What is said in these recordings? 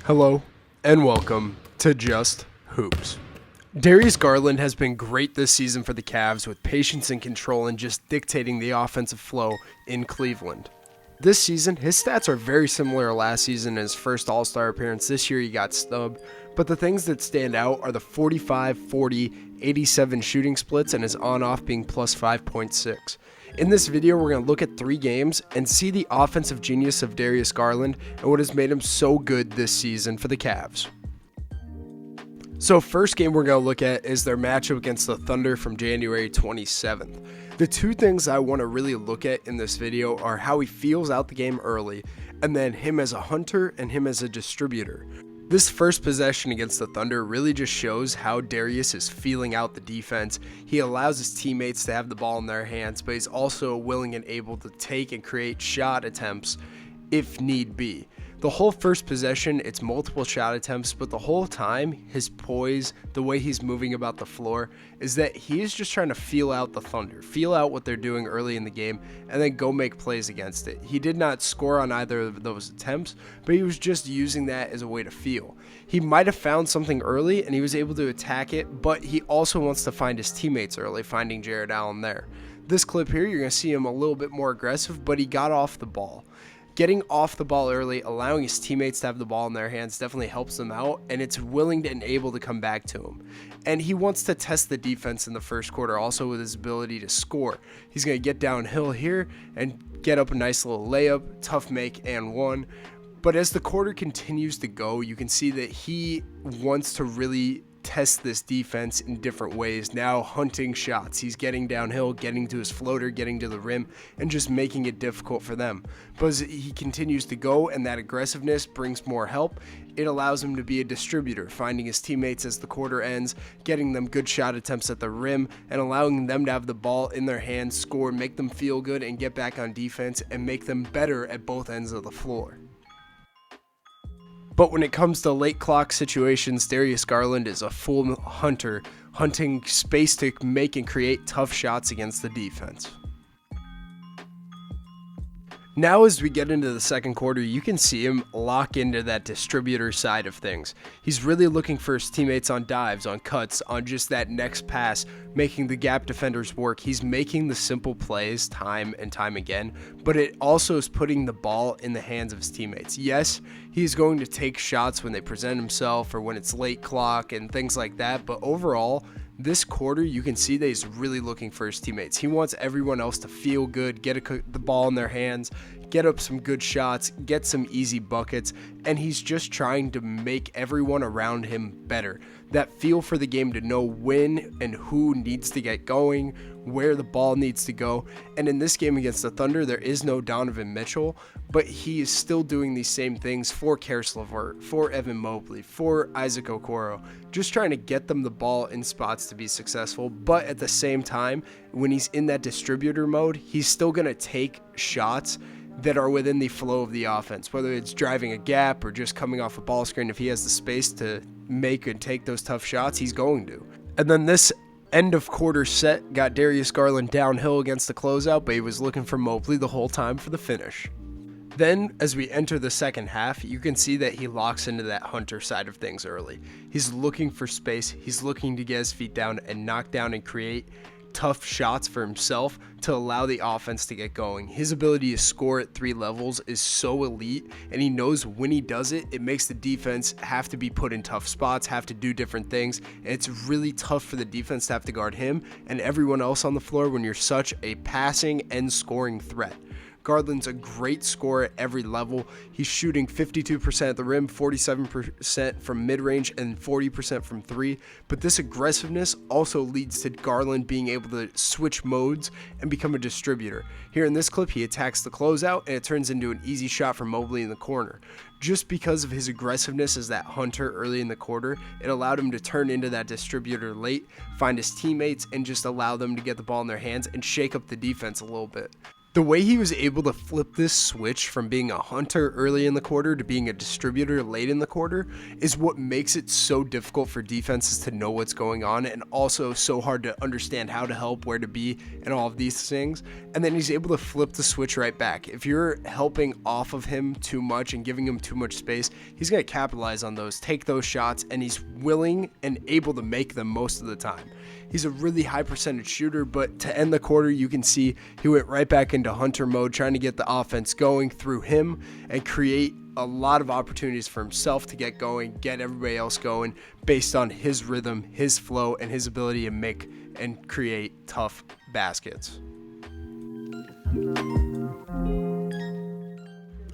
Hello, and welcome to Just Hoops. Darius Garland has been great this season for the Cavs with patience and control and just dictating the offensive flow in Cleveland. This season, his stats are very similar to last season in his first All-Star appearance. This year he got snubbed, but the things that stand out are the 45, 40, 87 shooting splits and his on-off being plus 5.6. In this video, we're going to look at 3 games and see the offensive genius of Darius Garland and what has made him so good this season for the Cavs. So first game we're going to look at is their matchup against the Thunder from January 27th. The 2 things I want to really look at in this video are how he feels out the game early, and then him as a hunter and him as a distributor. This first possession against the Thunder really just shows how Darius is feeling out the defense. He allows his teammates to have the ball in their hands, but he's also willing and able to take and create shot attempts if need be. The whole first possession, it's multiple shot attempts, but the whole time, his poise, the way he's moving about the floor, is that he is just trying to feel out the Thunder, feel out what they're doing early in the game, and then go make plays against it. He did not score on either of those attempts, but he was just using that as a way to feel. He might have found something early, and he was able to attack it, but he also wants to find his teammates early, finding Jared Allen there. This clip here, you're going to see him a little bit more aggressive, but he got off the ball. Getting off the ball early, allowing his teammates to have the ball in their hands definitely helps them out, and it's willing and able to come back to him. And he wants to test the defense in the first quarter also with his ability to score. He's going to get downhill here and get up a nice little layup, tough make, and one. But as the quarter continues to go, you can see that he wants to really test this defense in different ways. Now hunting shots, he's getting downhill, getting to his floater, getting to the rim, and just making it difficult for them. But as he continues to go and that aggressiveness brings more help, it allows him to be a distributor, finding his teammates as the quarter ends, getting them good shot attempts at the rim, and allowing them to have the ball in their hands, score, make them feel good, and get back on defense and make them better at both ends of the floor. But when it comes to late clock situations, Darius Garland is a full hunter, hunting space to make and create tough shots against the defense. Now as we get into the second quarter, you can see him lock into that distributor side of things. He's really looking for his teammates on dives, on cuts, on just that next pass, making the gap defenders work. He's making the simple plays time and time again, but it also is putting the ball in the hands of his teammates. Yes, he's going to take shots when they present himself or when it's late clock and things like that, but overall, this quarter, you can see that he's really looking for his teammates. He wants everyone else to feel good, get the ball in their hands, get up some good shots, get some easy buckets, and he's just trying to make everyone around him better. That feel for the game to know when and who needs to get going, where the ball needs to go. And in this game against the Thunder, there is no Donovan Mitchell, but he is still doing these same things for Karis LeVert, for Evan Mobley, for Isaac Okoro, just trying to get them the ball in spots to be successful. But at the same time, when he's in that distributor mode, he's still going to take shots that are within the flow of the offense, whether it's driving a gap or just coming off a ball screen. If he has the space to make and take those tough shots, he's going to. And then this end of quarter set got Darius Garland downhill against the closeout, but he was looking for Mobley the whole time for the finish. Then, as we enter the second half, you can see that he locks into that hunter side of things early. He's looking for space, he's looking to get his feet down and knock down and create tough shots for himself to allow the offense to get going. His ability to score at 3 levels is so elite, and he knows when he does it, it makes the defense have to be put in tough spots, have to do different things, and it's really tough for the defense to have to guard him and everyone else on the floor when you're such a passing and scoring threat. Garland's a great scorer at every level. He's shooting 52% at the rim, 47% from mid-range, and 40% from 3. But this aggressiveness also leads to Garland being able to switch modes and become a distributor. Here in this clip, he attacks the closeout, and it turns into an easy shot from Mobley in the corner. Just because of his aggressiveness as that hunter early in the quarter, it allowed him to turn into that distributor late, find his teammates, and just allow them to get the ball in their hands and shake up the defense a little bit. The way he was able to flip this switch from being a hunter early in the quarter to being a distributor late in the quarter is what makes it so difficult for defenses to know what's going on, and also so hard to understand how to help, where to be, and all of these things. And then he's able to flip the switch right back. If you're helping off of him too much and giving him too much space, he's going to capitalize on those, take those shots, and he's willing and able to make them most of the time. He's a really high percentage shooter, but to end the quarter, you can see he went right back into hunter mode, trying to get the offense going through him and create a lot of opportunities for himself to get going, get everybody else going based on his rhythm, his flow, and his ability to make and create tough baskets.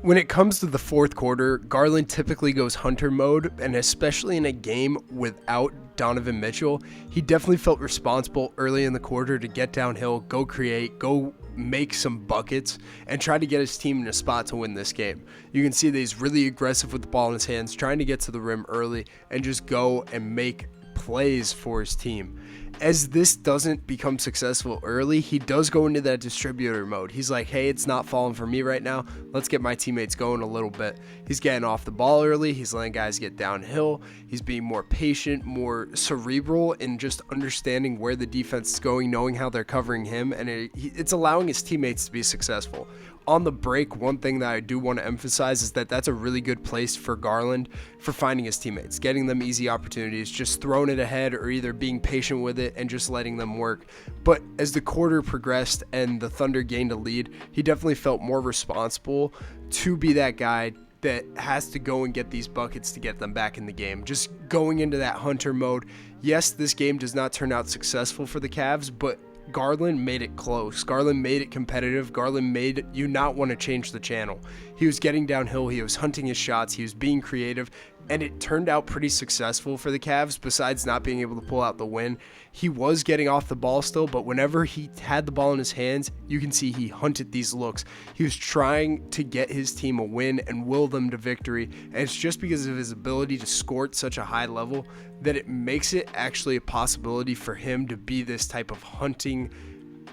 When it comes to the fourth quarter, Garland typically goes hunter mode, and especially in a game without Donovan Mitchell, he definitely felt responsible early in the quarter to get downhill, go create, go make some buckets, and try to get his team in a spot to win this game. You can see that he's really aggressive with the ball in his hands, trying to get to the rim early and just go and make plays for his team. As this doesn't become successful early, he does go into that distributor mode. He's like, hey, it's not falling for me right now. Let's get my teammates going a little bit. He's getting off the ball early. He's letting guys get downhill. He's being more patient, more cerebral in just understanding where the defense is going, knowing how they're covering him, and it's allowing his teammates to be successful. On the break, one thing that I do want to emphasize is that that's a really good place for Garland for finding his teammates, getting them easy opportunities, just throwing it ahead or either being patient with it and just letting them work. But as the quarter progressed and the Thunder gained a lead, he definitely felt more responsible to be that guy that has to go and get these buckets to get them back in the game. Just going into that hunter mode. Yes, this game does not turn out successful for the Cavs, but Garland made it close. Garland made it competitive. Garland made you not want to change the channel. He was getting downhill. He was hunting his shots. He was being creative. And it turned out pretty successful for the Cavs, besides not being able to pull out the win. He was getting off the ball still, but whenever he had the ball in his hands, you can see he hunted these looks. He was trying to get his team a win and will them to victory, and it's just because of his ability to score at such a high level that it makes it actually a possibility for him to be this type of hunting,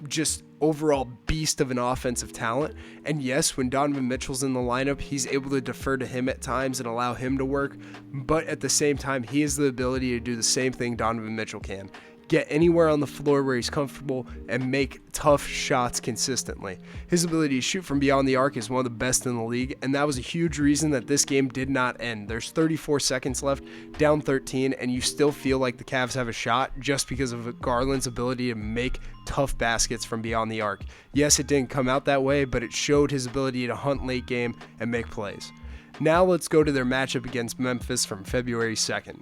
just overall beast of an offensive talent. And yes, when Donovan Mitchell's in the lineup, he's able to defer to him at times and allow him to work, but at the same time, he has the ability to do the same thing Donovan Mitchell can. Get anywhere on the floor where he's comfortable and make tough shots consistently. His ability to shoot from beyond the arc is one of the best in the league, and that was a huge reason that this game did not end. There's 34 seconds left, down 13, and you still feel like the Cavs have a shot just because of Garland's ability to make tough baskets from beyond the arc. Yes, it didn't come out that way, but it showed his ability to hunt late game and make plays. Now let's go to their matchup against Memphis from February 2nd.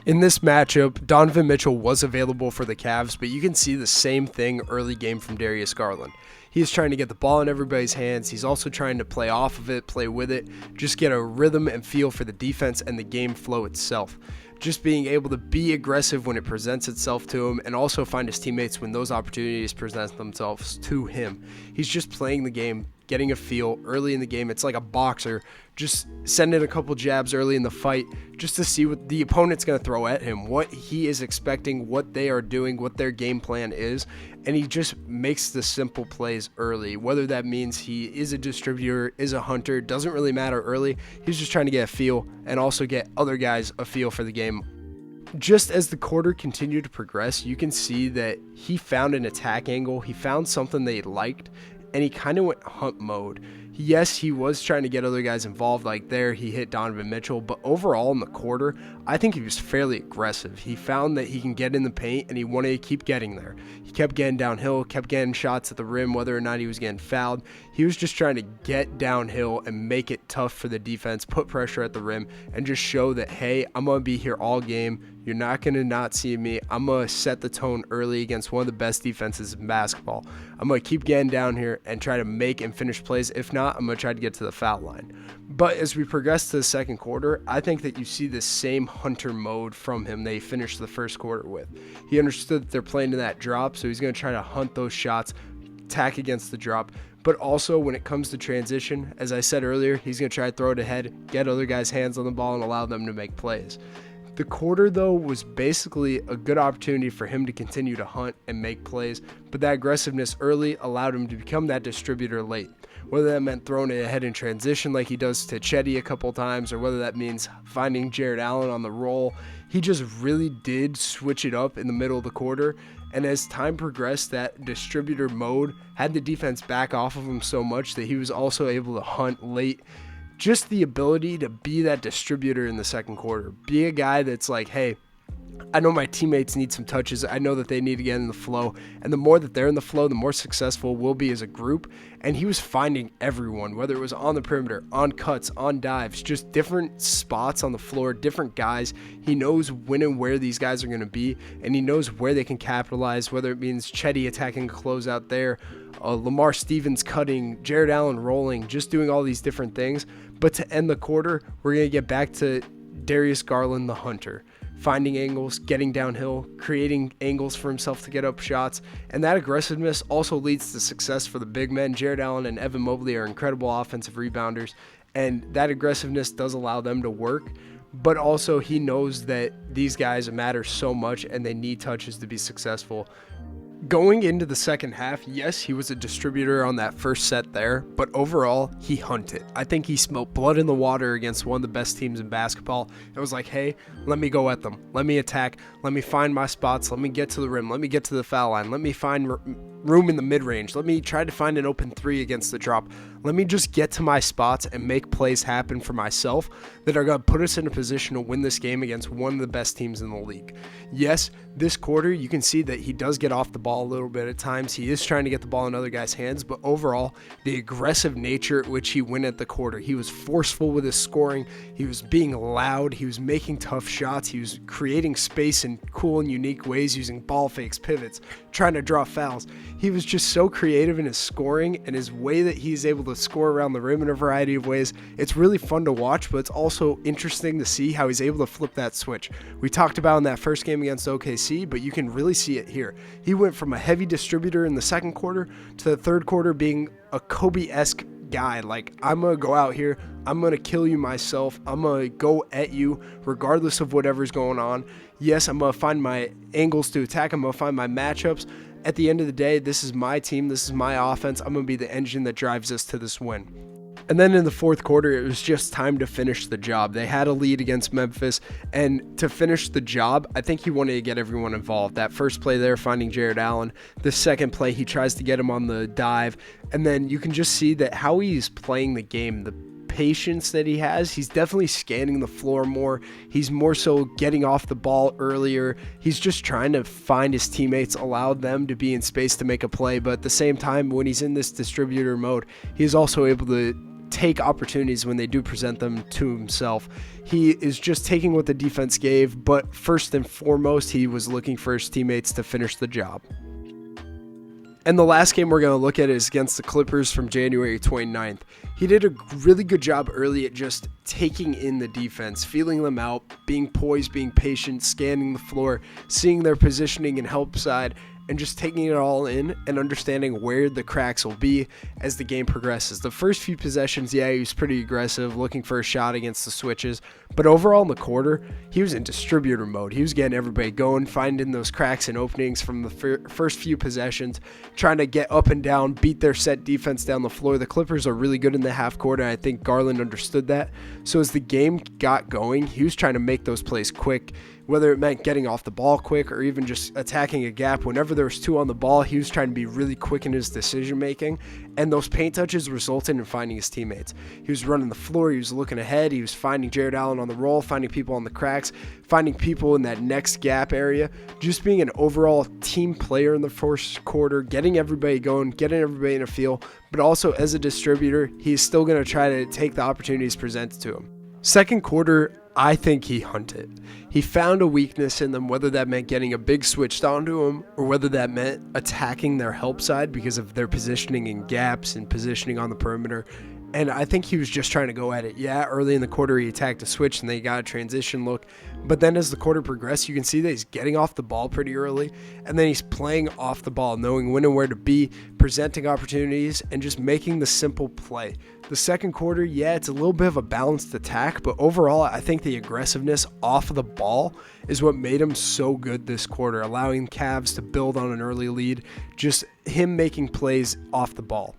In this matchup, Donovan Mitchell was available for the Cavs, but you can see the same thing early game from Darius Garland. He is trying to get the ball in everybody's hands. He's also trying to play off of it, play with it, just get a rhythm and feel for the defense and the game flow itself. Just being able to be aggressive when it presents itself to him, and also find his teammates when those opportunities present themselves to him. He's just playing the game, getting a feel early in the game. It's like a boxer, just sending a couple jabs early in the fight just to see what the opponent's going to throw at him, what he is expecting, what they are doing, what their game plan is, and he just makes the simple plays early. Whether that means he is a distributor, is a hunter, doesn't really matter early. He's just trying to get a feel and also get other guys a feel for the game. Just as the quarter continued to progress, you can see that he found an attack angle, he found something that he liked, and he kind of went hunt mode. Yes, he was trying to get other guys involved, like there he hit Donovan Mitchell, but overall in the quarter, I think he was fairly aggressive. He found that he can get in the paint, and he wanted to keep getting there. He kept getting downhill, kept getting shots at the rim, whether or not he was getting fouled. He was just trying to get downhill and make it tough for the defense, put pressure at the rim, and just show that, hey, I'm going to be here all game. You're not going to not see me. I'm going to set the tone early against one of the best defenses in basketball. I'm going to keep getting down here and try to make and finish plays. If not, I'm going to try to get to the foul line. But as we progress to the second quarter, I think that you see the same hunter mode from him that he finished the first quarter with. He understood that they're playing to that drop, so he's going to try to hunt those shots, attack against the drop. But also when it comes to transition, as I said earlier, he's going to try to throw it ahead, get other guys' hands on the ball, and allow them to make plays. The quarter, though, was basically a good opportunity for him to continue to hunt and make plays, but that aggressiveness early allowed him to become that distributor late. Whether that meant throwing it ahead in transition like he does to Chetty a couple times, or whether that means finding Jared Allen on the roll, he just really did switch it up in the middle of the quarter. And as time progressed, that distributor mode had the defense back off of him so much that he was also able to hunt late. Just the ability to be that distributor in the second quarter. Be a guy that's like, hey, I know my teammates need some touches. I know that they need to get in the flow. And the more that they're in the flow, the more successful we'll be as a group. And he was finding everyone, whether it was on the perimeter, on cuts, on dives, just different spots on the floor, different guys. He knows when and where these guys are going to be, and he knows where they can capitalize, whether it means Chetty attacking a closeout there, Lamar Stevens cutting, Jared Allen rolling, just doing all these different things. But to end the quarter, we're going to get back to Darius Garland, the hunter. Finding angles, getting downhill, creating angles for himself to get up shots, and that aggressiveness also leads to success for the big men. Jared Allen and Evan Mobley are incredible offensive rebounders, and that aggressiveness does allow them to work, but also he knows that these guys matter so much and they need touches to be successful. Going into the second half, yes, he was a distributor on that first set there, but overall, he hunted. I think he smelled blood in the water against one of the best teams in basketball. It was like, hey, let me go at them. Let me attack. Let me find my spots. Let me get to the rim. Let me get to the foul line. Let me find room in the mid-range. Let me try to find an open three against the drop. Let me just get to my spots and make plays happen for myself that are going to put us in a position to win this game against one of the best teams in the league. Yes, this quarter, you can see that he does get off the ball a little bit at times. He is trying to get the ball in other guys' hands, but overall, the aggressive nature at which he went at the quarter, he was forceful with his scoring. He was being loud. He was making tough shots. He was creating space in cool and unique ways using ball fakes, pivots, trying to draw fouls. He was just so creative in his scoring and his way that he's able to score around the rim in a variety of ways. It's really fun to watch, but it's also interesting to see how he's able to flip that switch. We talked about in that first game against OKC, but you can really see it here. He went from a heavy distributor in the second quarter to the third quarter being a Kobe-esque guy. Like, I'm going to go out here, I'm going to kill you myself, I'm going to go at you regardless of whatever's going on. Yes, I'm going to find my angles to attack, I'm going to find my matchups. At the end of the day, this is my team, this is my offense, I'm going to be the engine that drives us to this win. And then in the fourth quarter, it was just time to finish the job. They had a lead against Memphis, and to finish the job, I think he wanted to get everyone involved. That first play there, finding Jared Allen. The second play, he tries to get him on the dive. And then you can just see that how he's playing the game, the patience that he has, he's definitely scanning the floor more. He's more so getting off the ball earlier. He's just trying to find his teammates, allow them to be in space to make a play. But at the same time, when he's in this distributor mode, he's also able to take opportunities when they do present them to himself. He is just taking what the defense gave, but first and foremost, he was looking for his teammates to finish the job. And the last game we're going to look at is against the Clippers from January 29th. He did a really good job early at just taking in the defense, feeling them out, being poised, being patient, scanning the floor, seeing their positioning and help side, and just taking it all in and understanding where the cracks will be as the game progresses. The first few possessions, yeah, he was pretty aggressive, looking for a shot against the switches. But overall in the quarter, he was in distributor mode. He was getting everybody going, finding those cracks and openings from the first few possessions, trying to get up and down, beat their set defense down the floor. The Clippers are really good in the half court, and I think Garland understood that. So as the game got going, he was trying to make those plays quick, whether it meant getting off the ball quick or even just attacking a gap. Whenever there was two on the ball, he was trying to be really quick in his decision making, and those paint touches resulted in finding his teammates. He was running the floor, he was looking ahead, he was finding Jared Allen on the roll, finding people on the cracks, finding people in that next gap area, just being an overall team player in the first quarter, getting everybody going, getting everybody in a feel, but also as a distributor, he's still going to try to take the opportunities presented to him. Second quarter, I think he hunted. He found a weakness in them, whether that meant getting a big switched onto him or whether that meant attacking their help side because of their positioning in gaps and positioning on the perimeter. And I think he was just trying to go at it. Yeah, early in the quarter, he attacked a switch and they got a transition look. But then as the quarter progressed, you can see that he's getting off the ball pretty early. And then he's playing off the ball, knowing when and where to be, presenting opportunities, and just making the simple play. The second quarter, yeah, it's a little bit of a balanced attack. But overall, I think the aggressiveness off of the ball is what made him so good this quarter, allowing Cavs to build on an early lead. Just him making plays off the ball.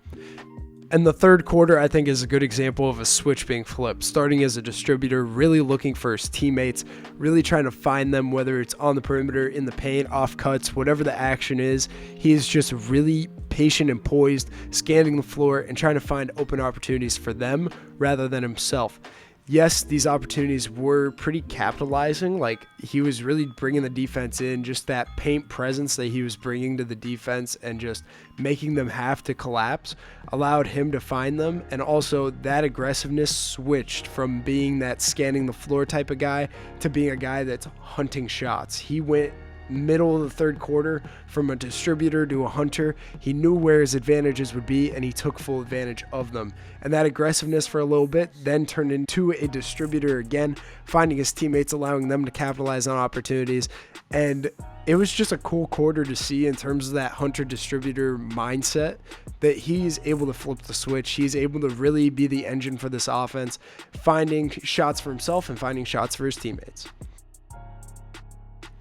And the third quarter, I think, is a good example of a switch being flipped. Starting as a distributor, really looking for his teammates, really trying to find them, whether it's on the perimeter, in the paint, off cuts, whatever the action is. He is just really patient and poised, scanning the floor and trying to find open opportunities for them rather than himself. Yes, these opportunities were pretty capitalizing. Like, he was really bringing the defense in, just that paint presence that he was bringing to the defense and just making them have to collapse allowed him to find them. And also that aggressiveness switched from being that scanning the floor type of guy to being a guy that's hunting shots. He went middle of the third quarter from a distributor to a hunter. He knew where his advantages would be and he took full advantage of them. And that aggressiveness for a little bit then turned into a distributor again, finding his teammates, allowing them to capitalize on opportunities. And it was just a cool quarter to see in terms of that hunter distributor mindset, that he's able to flip the switch. He's able to really be the engine for this offense, finding shots for himself and finding shots for his teammates.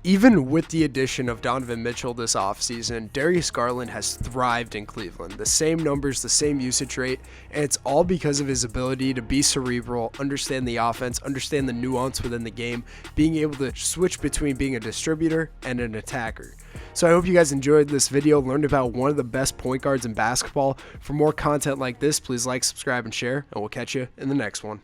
Even with the addition of Donovan Mitchell this offseason, Darius Garland has thrived in Cleveland. The same numbers, the same usage rate, and it's all because of his ability to be cerebral, understand the offense, understand the nuance within the game, being able to switch between being a distributor and an attacker. So I hope you guys enjoyed this video, learned about one of the best point guards in basketball. For more content like this, please like, subscribe, and share, and we'll catch you in the next one.